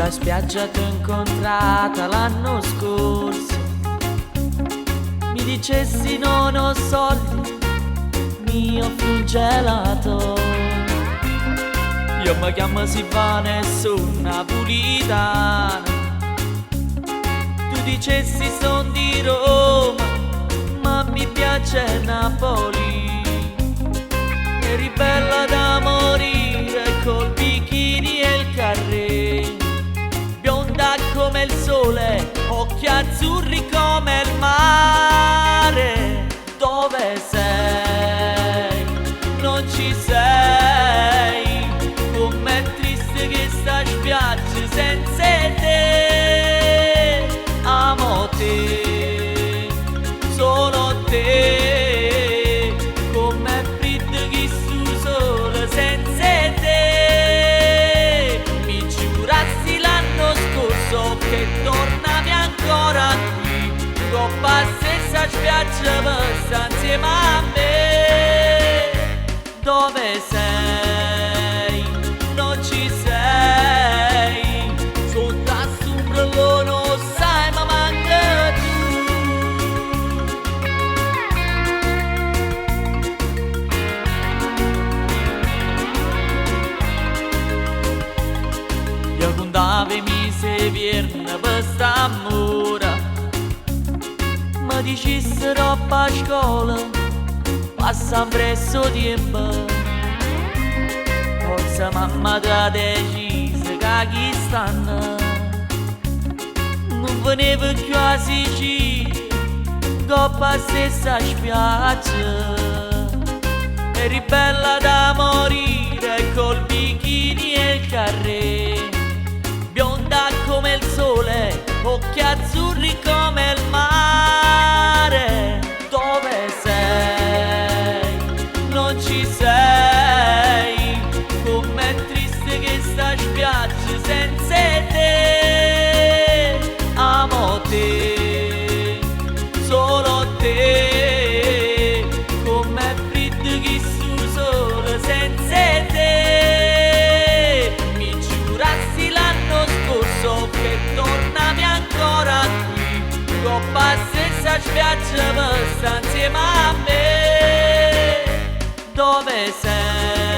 sulla spiaggia t'ho incontrata l'anno scorso. Mi dicessi non ho soldi, mi offri un gelato. Io mi chiamo Silvana e sono napolitana. Tu dicessi son di Roma, ma mi piace Napoli. Eri bella da morire col bikini e il carré, bionda come il sole, occhi azzurri come il mare. Dove sei? Non ci sei. Com'è triste che sta spiaggia senza te. Amo te, solo te. Com'è freddo che sto solo senza te. Mi giurassi l'anno scorso che tornavi ancora qui, coppa stessa spiaggia per sta insieme a me. Dove sei? Non ci sei. Sotto a sombrello non sai ma manca tu. Io contavo i mesi vierni per st'amore. Mi dicessero a scuola passa presso tempo. Forse mamma t'ha deciso che chi stanno non veniva più a Sicilia, coppa stessa spiaggia. Eri bella da morire col bikini e il carré, bionda come il sole, occhi azzurri come il mare. Dove sei? Non ci sei. Com'è triste che sta spiaggia senza te. Amo te, solo te. Com'è freddo che sto solo senza te. Mi giurassi l'anno scorso che tornavi ancora qui, coppa stessa spiaggia per sta insieme a me. Dove sei?